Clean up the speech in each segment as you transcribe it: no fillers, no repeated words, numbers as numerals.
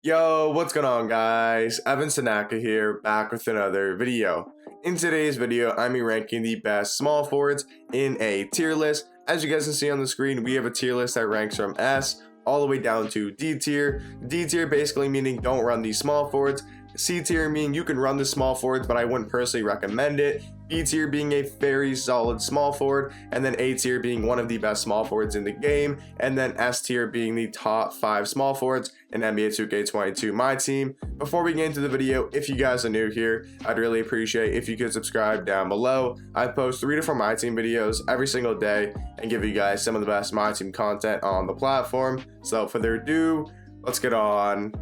Yo, what's going on guys? Evan Sanaka here, back with another video. In today's video, I'm ranking the best small forwards in a tier list. As you guys can see on the screen, we have a tier list that ranks from S all the way down to D tier. D tier basically meaning don't run these small forwards. C tier meaning you can run the small forwards, but I wouldn't personally recommend it. B tier being a very solid small forward, and then A tier being one of the best small forwards in the game, and then S tier being the top 5 small forwards in NBA 2K22 My Team. Before we get into the video, if you guys are new here, I'd really appreciate if you could subscribe down below. I post 3 to 4 My Team videos every single day and give you guys some of the best My Team content on the platform. So without further ado, let's get on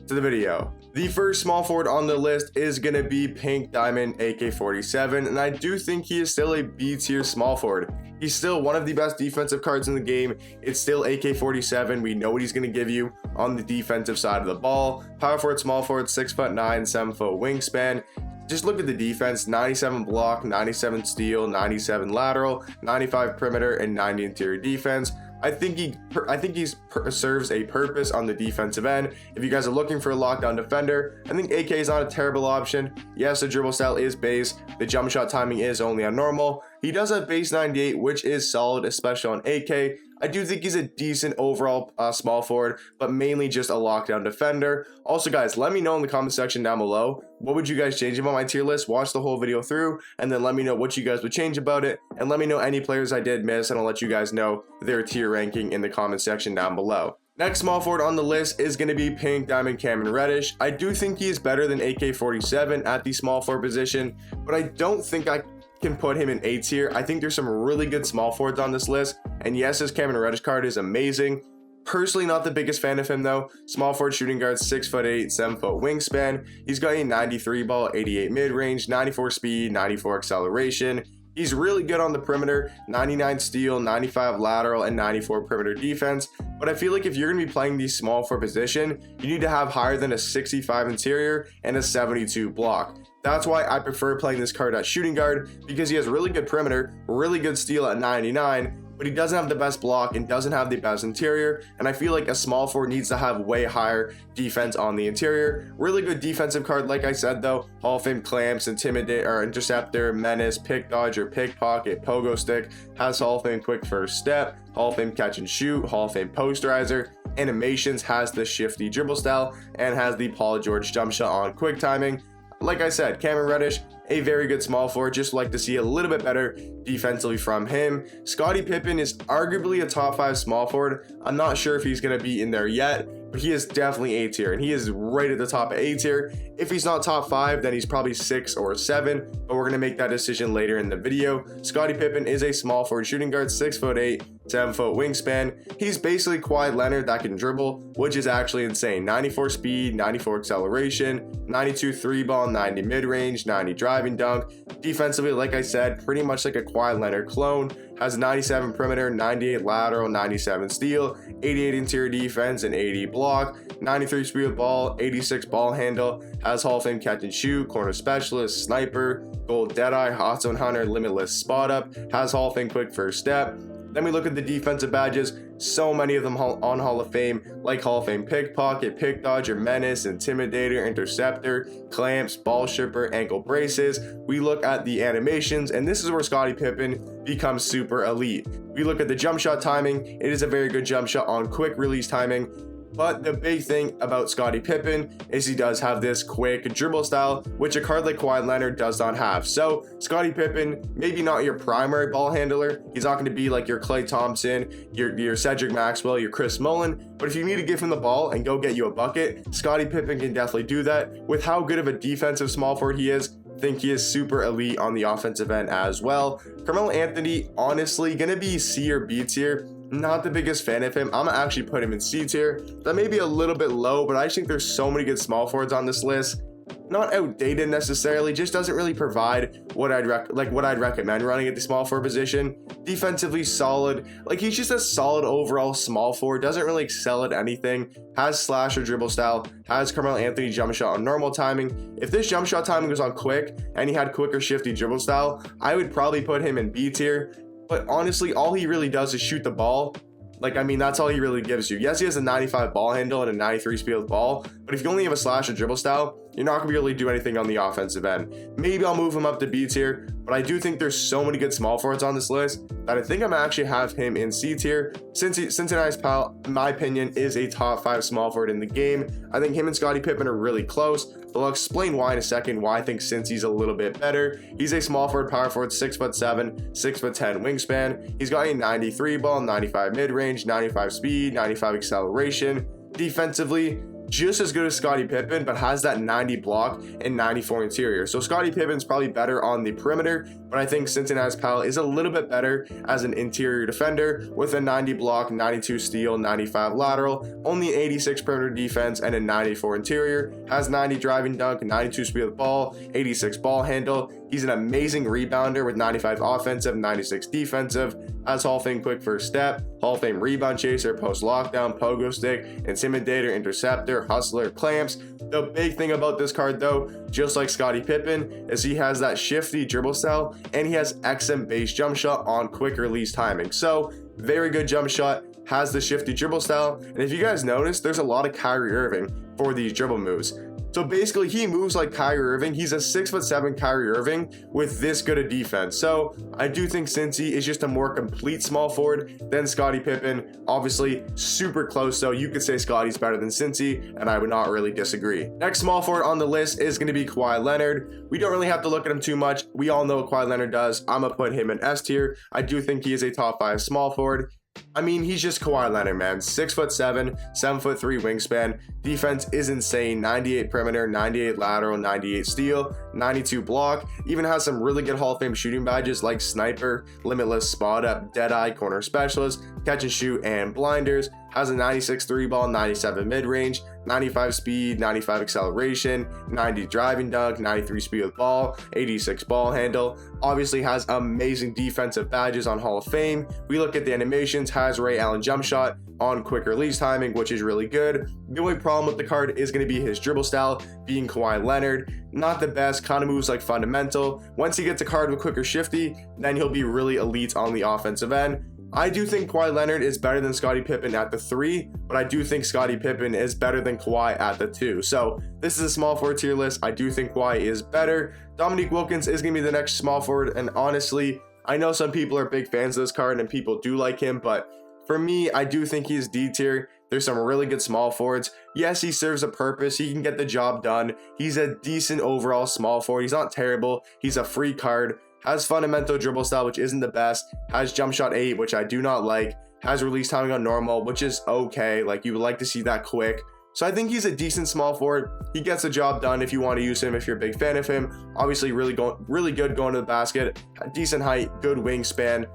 to the video. The first small forward on the list is going to be Pink Diamond AK-47, and I do think he is still a B tier small forward. He's still one of the best defensive cards in the game. It's still AK-47. We know what he's going to give you on the defensive side of the ball. Power forward, small forward, 6'9", 7-foot wingspan. Just look at the defense: 97 block, 97 steal, 97 lateral, 95 perimeter, and 90 interior defense. I think he serves a purpose on the defensive end. If you guys are looking for a lockdown defender, I think AK is not a terrible option. Yes, the dribble style is base. The jump shot timing is only on normal. He does have base 98, which is solid, especially on AK. I do think he's a decent overall small forward, but mainly just a lockdown defender. Also, guys, let me know in the comment section down below, what would you guys change about my tier list? Watch the whole video through, and then let me know what you guys would change about it, and let me know any players I did miss, and I'll let you guys know their tier ranking in the comment section down below. Next small forward on the list is going to be Pink Diamond Cameron Reddish. I do think he is better than AK-47 at the small forward position, but I don't think I can put him in A tier. I think there's some really good small forwards on this list, and yes, his Cameron Reddish card is amazing. Personally, not the biggest fan of him though. Small forward, shooting guard, 6'8", 7-foot wingspan. He's got a 93 ball, 88 mid-range, 94 speed, 94 acceleration. He's really good on the perimeter: 99 steal, 95 lateral, and 94 perimeter defense. But I feel like if you're going to be playing the small forward position, you need to have higher than a 65 interior and a 72 block. That's why I prefer playing this card at shooting guard, because he has really good perimeter, really good steal at 99, but he doesn't have the best block and doesn't have the best interior, and I feel like a small forward needs to have way higher defense on the interior. Really good defensive card, like I said though. Hall of Fame clamps, intimidate or interceptor, menace, pick dodger, pickpocket, pogo stick, has Hall of Fame quick first step, Hall of Fame catch and shoot, Hall of Fame posterizer, animations, has the shifty dribble style, and has the Paul George jump shot on quick timing. Like I said, Cameron Reddish, a very good small forward. Just like to see a little bit better defensively from him. Scottie Pippen is arguably a top 5 small forward. I'm not sure if he's going to be in there yet, but he is definitely A tier, and he is right at the top of A tier. If he's not top 5, then he's probably 6 or 7, but we're going to make that decision later in the video. Scottie Pippen is a small forward, shooting guard, 6'8", 7-foot wingspan. He's basically Kawhi Leonard that can dribble, which is actually insane. 94 speed, 94 acceleration, 92 3 ball, 90 mid-range, 90 driving dunk. Defensively, like I said, pretty much like a Kawhi Leonard clone. Has 97 perimeter, 98 lateral, 97 steal, 88 interior defense, and 80 block, 93 speed with ball, 86 ball handle. Has Hall of Fame catch and shoot, corner specialist, sniper, gold deadeye, hot zone hunter, limitless spot up. Has Hall of Fame quick first step. Then we look at the defensive badges, so many of them on Hall of Fame, like Hall of Fame pickpocket, pick dodger, menace, intimidator, interceptor, clamps, ball stripper, ankle braces. We look at the animations, and this is where Scottie Pippen becomes super elite. We look at the jump shot timing. It is a very good jump shot on quick release timing. But the big thing about Scottie Pippen is he does have this quick dribble style, which a card like Kawhi Leonard does not have. So Scottie Pippen, maybe not your primary ball handler. He's not going to be like your Klay Thompson, your Cedric Maxwell, your Chris Mullin. But if you need to give him the ball and go get you a bucket, Scottie Pippen can definitely do that. With how good of a defensive small forward he is, I think he is super elite on the offensive end as well. Carmelo Anthony, honestly, going to be C or B tier. Not the biggest fan of him. I'm gonna actually put him in C tier. That may be a little bit low, but I just think there's so many good small forwards on this list. Not outdated necessarily, just doesn't really provide what I'd recommend running at the small forward position. Defensively solid, like he's just a solid overall small forward, doesn't really excel at anything. Has slasher dribble style, has Carmelo Anthony jump shot on normal timing. If this jump shot timing was on quick and he had quicker shifty dribble style, I would probably put him in B tier. But honestly, all he really does is shoot the ball. Like, I mean, that's all he really gives you. Yes, he has a 95 ball handle and a 93 speed with ball, but if you only have a slash or dribble style, you're not going to really do anything on the offensive end. Maybe I'll move him up to B tier, but I do think there's so many good small forwards on this list that I think I'm going to actually have him in C tier. Cincinnati's pal, in my opinion, is a top 5 small forward in the game. I think him and Scottie Pippen are really close, but I'll explain why in a second, why I think Cincy's a little bit better. He's a small forward, power forward, 6'7", 6'10" wingspan. He's got a 93 ball, 95 mid-range, 95 speed, 95 acceleration. Defensively, just as good as Scottie Pippen, but has that 90 block and 94 interior. So Scottie Pippen's probably better on the perimeter, but I think Cincinnati's pal is a little bit better as an interior defender with a 90 block, 92 steal, 95 lateral, only 86 perimeter defense, and a 94 interior. Has 90 driving dunk, 92 speed with ball, 86 ball handle. He's an amazing rebounder with 95 offensive, 96 defensive. Has Hall of Fame quick first step, Hall of Fame rebound chaser, post lockdown, pogo stick, intimidator, interceptor, hustler, clamps. The big thing about this card though, just like Scottie Pippen, is he has that shifty dribble style and he has XM base jump shot on quick release timing. So very good jump shot, has the shifty dribble style. And if you guys notice, there's a lot of Kyrie Irving for these dribble moves. So basically he moves like Kyrie Irving. He's a 6'7" Kyrie Irving with this good a defense. So I do think Cincy is just a more complete small forward than Scottie Pippen. Obviously super close, so you could say Scotty's better than Cincy, and I would not really disagree. Next small forward on the list is going to be Kawhi Leonard. We don't really have to look at him too much. We all know what Kawhi Leonard does. I'm going to put him in S tier. I do think he is a top 5 small forward. I mean, he's just Kawhi Leonard, man. 6'7", 7'3" wingspan. Defense is insane. 98 perimeter, 98 lateral, 98 steal, 92 block. Even has some really good Hall of Fame shooting badges like sniper, limitless, spot up, dead eye, corner specialist, catch and shoot, and blinders. Has a 96 3 ball, 97 mid-range, 95 speed, 95 acceleration, 90 driving dunk, 93 speed with ball, 86 ball handle. Obviously has amazing defensive badges on Hall of Fame. We look at the animations, has Ray Allen jump shot on quick release timing, which is really good. The only problem with the card is going to be his dribble style, being Kawhi Leonard. Not the best, kind of moves like fundamental. Once he gets a card with quicker shifty, then he'll be really elite on the offensive end. I do think Kawhi Leonard is better than Scottie Pippen at the 3, but I do think Scottie Pippen is better than Kawhi at the 2. So this is a small forward tier list. I do think Kawhi is better. Dominique Wilkins is going to be the next small forward, and honestly, I know some people are big fans of this card and people do like him, but for me, I do think he's D tier. There's some really good small forwards. Yes, he serves a purpose. He can get the job done. He's a decent overall small forward. He's not terrible. He's a free card. Has fundamental dribble style, which isn't the best. Has jump shot 8, which I do not like. Has release timing on normal, which is okay. Like, you would like to see that quick. So I think he's a decent small forward. He gets the job done if you want to use him, if you're a big fan of him. Obviously, really good going to the basket. Decent height, good wingspan.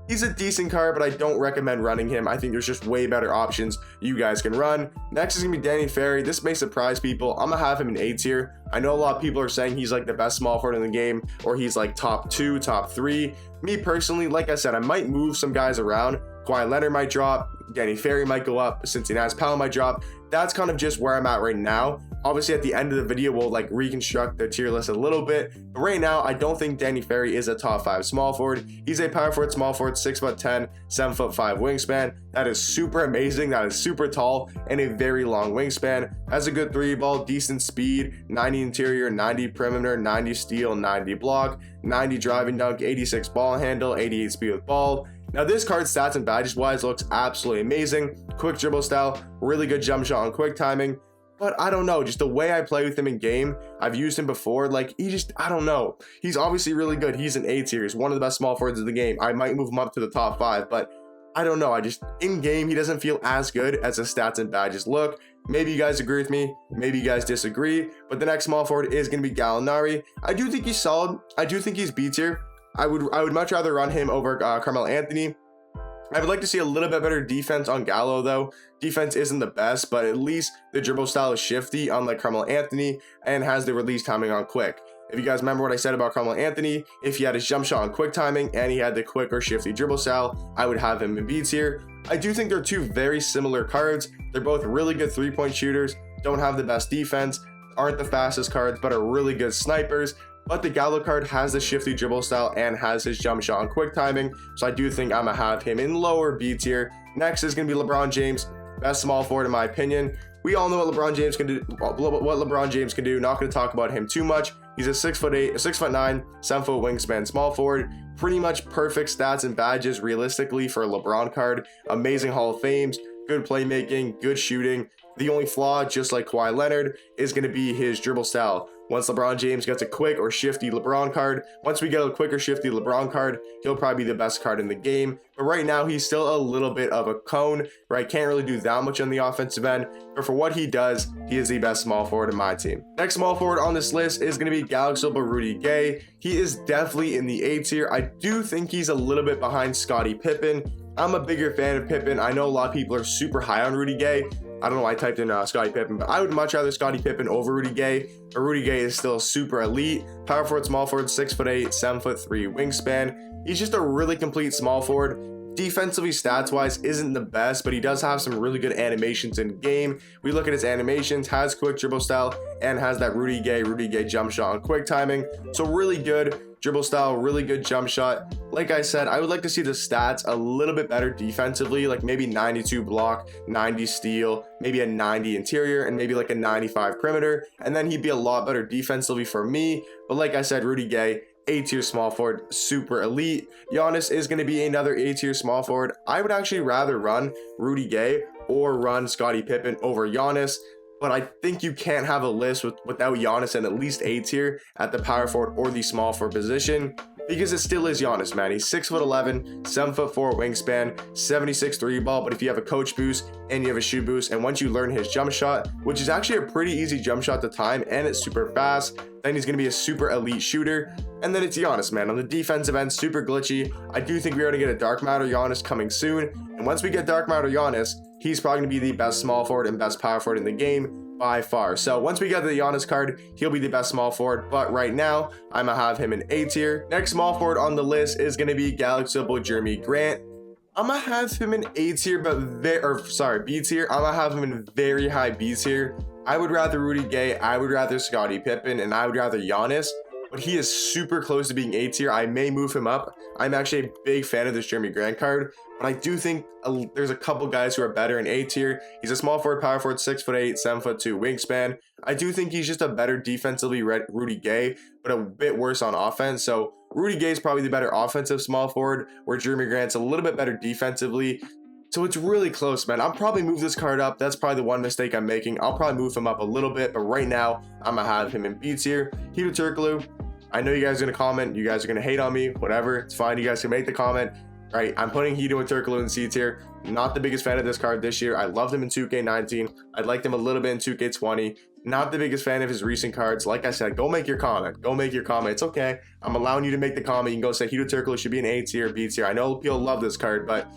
He's a decent card, but I don't recommend running him. I think there's just way better options you guys can run. Next is going to be Danny Ferry. This may surprise people. I'm going to have him in A tier. I know a lot of people are saying he's like the best small forward in the game, or he's like top 2, top 3. Me personally, like I said, I might move some guys around. Kawhi Leonard might drop. Danny Ferry might go up. Cincinnati's pal might drop. That's kind of just where I'm at right now. Obviously, at the end of the video, we'll like reconstruct the tier list a little bit. But right now, I don't think Danny Ferry is a top 5 small forward. He's a power forward, small forward, 6'10", 7'5" wingspan. That is super amazing. That is super tall and a very long wingspan. Has a good 3 ball, decent speed, 90 interior, 90 perimeter, 90 steal, 90 block, 90 driving dunk, 86 ball handle, 88 speed with ball. Now this card's stats and badges wise looks absolutely amazing. Quick dribble style, really good jump shot on quick timing. But I don't know, just the way I play with him in game, I've used him before, like I don't know. He's obviously really good. He's an A tier. He's one of the best small forwards of the game. I might move him up to the top 5, but I don't know. In game, he doesn't feel as good as his stats and badges look. Maybe you guys agree with me. Maybe you guys disagree. But the next small forward is going to be Gallinari. I do think he's solid. I do think he's B tier. I would much rather run him over Carmelo Anthony. I would like to see a little bit better defense on Gallo though. Defense isn't the best, but at least the dribble style is shifty, unlike Carmelo Anthony, and has the release timing on quick. If you guys remember what I said about Carmelo Anthony, if he had his jump shot on quick timing and he had the quick or shifty dribble style, I would have him in B tier. I do think they're two very similar cards. They're both really good 3-point shooters, don't have the best defense, aren't the fastest cards, but are really good snipers. But the Gallo card has the shifty dribble style and has his jump shot on quick timing, so I do think I'm gonna have him in lower B tier. Next is going to be LeBron James, best small forward in my opinion. We all know what LeBron James can do. Not going to talk about him too much. He's a 6'8", 6'9", 7-foot wingspan small forward. Pretty much perfect stats and badges realistically for a LeBron card. Amazing Hall of Fames, good playmaking, good shooting. The only flaw, just like Kawhi Leonard, is going to be his dribble style. Once LeBron James gets a quick or shifty LeBron card, once we get a quick or shifty LeBron card, he'll probably be the best card in the game. But right now, he's still a little bit of a cone, right? Can't really do that much on the offensive end. But for what he does, he is the best small forward in my team. Next small forward on this list is going to be Galaxiable Rudy Gay. He is definitely in the A tier. I do think he's a little bit behind Scottie Pippen. I'm a bigger fan of Pippen. I know a lot of people are super high on Rudy Gay. I don't know why I typed in Scotty Pippen, but I would much rather Scottie Pippen over Rudy Gay. But Rudy Gay is still super elite. Power forward, small forward, 6'8", 7'3" wingspan. He's just a really complete small forward. Defensively, stats-wise, isn't the best, but he does have some really good animations in game. We look at his animations, has quick dribble style, and has that Rudy Gay jump shot on quick timing. So really good dribble style, really good jump shot. Like I said, I would like to see the stats a little bit better defensively, like maybe 92 block, 90 steal, maybe a 90 interior, and maybe like a 95 perimeter, and then he'd be a lot better defensively for me. But like I said, Rudy Gay, A tier small forward, super elite. Giannis is going to be another A tier small forward. I would actually rather run Rudy Gay or run Scottie Pippen over Giannis. But I think you can't have a list without Giannis and at least A tier at the power forward or the small forward position, because it still is Giannis, man. He's 6'11", 7'4" wingspan, 76 3 ball. But if you have a coach boost and you have a shoe boost, and once you learn his jump shot, which is actually a pretty easy jump shot to time and it's super fast, then he's going to be a super elite shooter. And then it's Giannis, man. On the defensive end, super glitchy. I do think we're going to get a dark matter Giannis coming soon. And once we get dark matter Giannis, he's probably going to be the best small forward and best power forward in the game by far. So once we get the Giannis card, he'll be the best small forward. But right now, I'm going to have him in A tier. Next small forward on the list is going to be Galaxiable Jeremy Grant. I'm going to have him in A tier, but B tier. I'm going to have him in very high B tier. I would rather Rudy Gay, I would rather Scottie Pippen, and I would rather Giannis. But he is super close to being A tier. I may move him up. I'm actually a big fan of this Jeremy Grant card, but I do think there's a couple guys who are better in A tier. He's a small forward, power forward, 6'8", 7'2" wingspan. I do think he's just a better defensively Rudy Gay, but a bit worse on offense. So Rudy Gay is probably the better offensive small forward, where Jeremy Grant's a little bit better defensively. So it's really close, man. I'll probably move this card up. That's probably the one mistake I'm making. I'll probably move him up a little bit, but right now, I'm going to have him in B tier. Hedo Turkoglu, I know you guys are going to comment. You guys are going to hate on me. Whatever. It's fine. You guys can make the comment. Right? I'm putting Hedo and Turkoglu in C tier. Not the biggest fan of this card this year. I loved him in 2K19. I liked him a little bit in 2K20. Not the biggest fan of his recent cards. Like I said, go make your comment. Go make your comment. It's okay. I'm allowing you to make the comment. You can go say Hedo Turkoglu should be an A tier, B tier. I know people love this card, but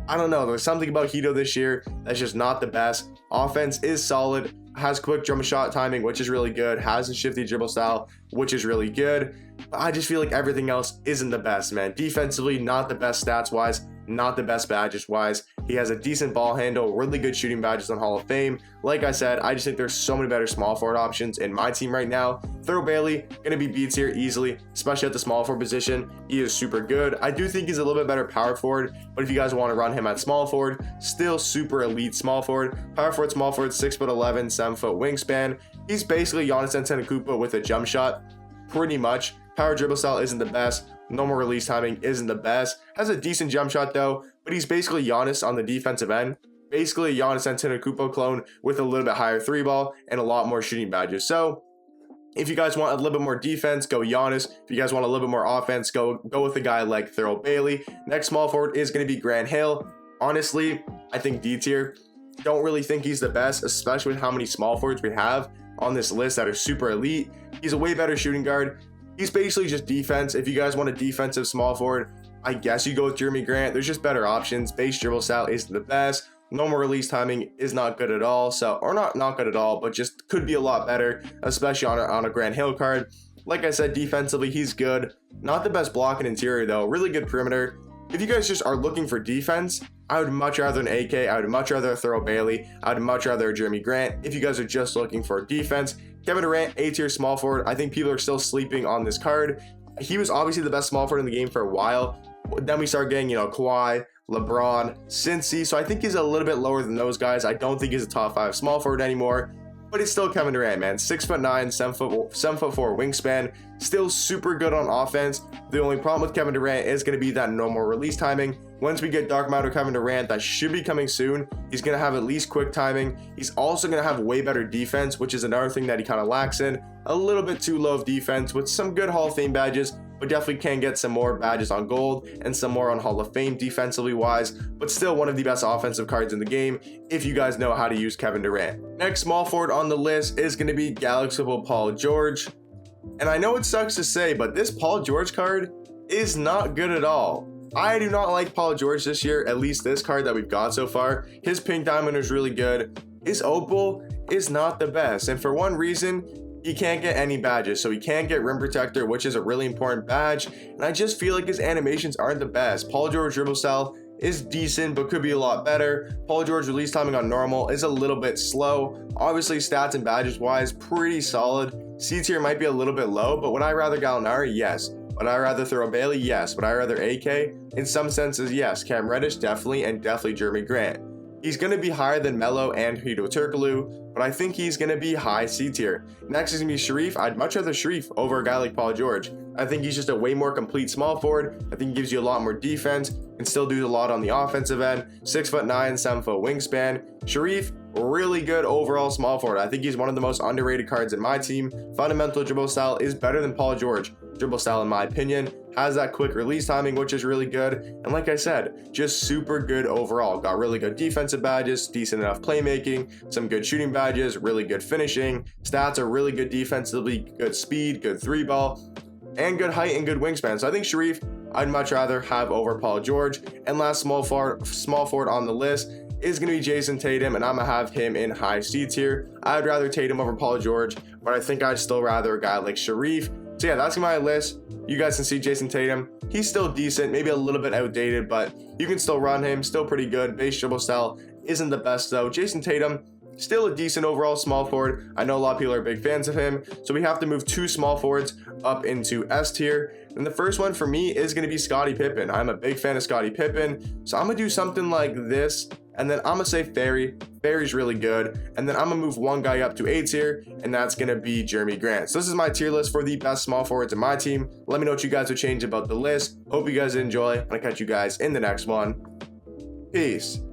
I don't know. There's something about Hedo this year that's just not the best. Offense is solid, has quick jump shot timing, which is really good, has a shifty dribble style, which is really good. But I just feel like everything else isn't the best, man. Defensively, not the best stats-wise, not the best badges-wise. He has a decent ball handle, really good shooting badges on Hall of Fame. Like I said, I just think there's so many better small forward options in my team right now. Thurl Bailey, gonna be B tier easily, especially at the small forward position. He is super good. I do think he's a little bit better power forward, but if you guys want to run him at small forward, still super elite small forward. Power forward, small forward, 6'11", 7-foot wingspan. He's basically Giannis Antetokounmpo with a jump shot, pretty much. Power dribble style isn't the best. Normal release timing isn't the best. Has a decent jump shot though, but he's basically Giannis on the defensive end. Basically a Giannis Antetokounmpo clone with a little bit higher 3-ball and a lot more shooting badges. So if you guys want a little bit more defense, go Giannis. If you guys want a little bit more offense, go with a guy like Thurl Bailey. Next small forward is going to be Grant Hill. Honestly, I think D tier. Don't really think he's the best, especially with how many small forwards we have on this list that are super elite. He's a way better shooting guard. He's basically just defense. If you guys want a defensive small forward, I guess you go with Jeremy Grant. There's just better options. Base dribble style isn't the best. Normal release timing is not good at all. So, or not good at all, but just could be a lot better, especially on a Grant Hill card. Like I said, defensively, he's good. Not the best block and interior though. Really good perimeter. If you guys just are looking for defense, I would much rather an AK. I would much rather Thurl Bailey. I would much rather Jeremy Grant. If you guys are just looking for defense, Kevin Durant, A tier small forward. I think people are still sleeping on this card. He was obviously the best small forward in the game for a while. Then we start getting, Kawhi, LeBron, Cincy. So I think he's a little bit lower than those guys. I don't think he's a top 5 small forward anymore. But he's still Kevin Durant, man. 6'9", 7'4" wingspan. Still super good on offense. The only problem with Kevin Durant is going to be that normal release timing. Once we get dark matter Kevin Durant, that should be coming soon. He's going to have at least quick timing. He's also going to have way better defense, which is another thing that he kind of lacks in. A little bit too low of defense with some good Hall of Fame badges, but definitely can get some more badges on gold and some more on Hall of Fame defensively wise, but still one of the best offensive cards in the game if you guys know how to use Kevin Durant. Next small forward on the list is going to be Galaxiable Paul George. And I know it sucks to say, but this Paul George card is not good at all. I do not like Paul George this year, at least this card that we've got so far. His pink diamond is really good. His opal is not the best, and for one reason, he can't get any badges. So he can't get rim protector, which is a really important badge, and I just feel like his animations aren't the best. Paul George dribble style is decent, but could be a lot better. Paul George release timing on normal is a little bit slow. Obviously stats and badges wise, pretty solid. C tier might be a little bit low, but would I rather Gallinari? Yes. Would I rather throw Bailey? Yes. Would I rather AK? In some senses, yes. Cam Reddish, definitely, and definitely Jeremy Grant. He's going to be higher than Melo and Hedo Turkoglu, but I think he's going to be high C tier. Next is going to be Sharif. I'd much rather Sharif over a guy like Paul George. I think he's just a way more complete small forward. I think he gives you a lot more defense and still do a lot on the offensive end. 6'9", 7-foot wingspan. Sharif, really good overall small forward. I think he's one of the most underrated cards in my team. Fundamental dribble style is better than Paul George. Dribble style, in my opinion, has that quick release timing, which is really good. And like I said, just super good overall. Got really good defensive badges, decent enough playmaking, some good shooting badges, really good finishing. Stats are really good defensively, good speed, good 3-ball, and good height and good wingspan. So I think Sharif, I'd much rather have over Paul George. And last small forward on the list is going to be Jason Tatum, and I'm going to have him in high C tier. I'd rather Tatum over Paul George, but I think I'd still rather a guy like Sharif. So yeah, that's my list. You guys can see Jason Tatum. He's still decent, maybe a little bit outdated, but you can still run him. Still pretty good. Base dribble style isn't the best though. Jason Tatum, still a decent overall small forward. I know a lot of people are big fans of him, so we have to move 2 small forwards up into S tier. And the first one for me is going to be Scottie Pippen. I'm a big fan of Scottie Pippen, so I'm going to do something like this. And then I'm going to say Ferry. Ferry's really good. And then I'm going to move one guy up to A tier, and that's going to be Jeremy Grant. So this is my tier list for the best small forwards in my team. Let me know what you guys would change about the list. Hope you guys enjoy. I'll catch you guys in the next one. Peace.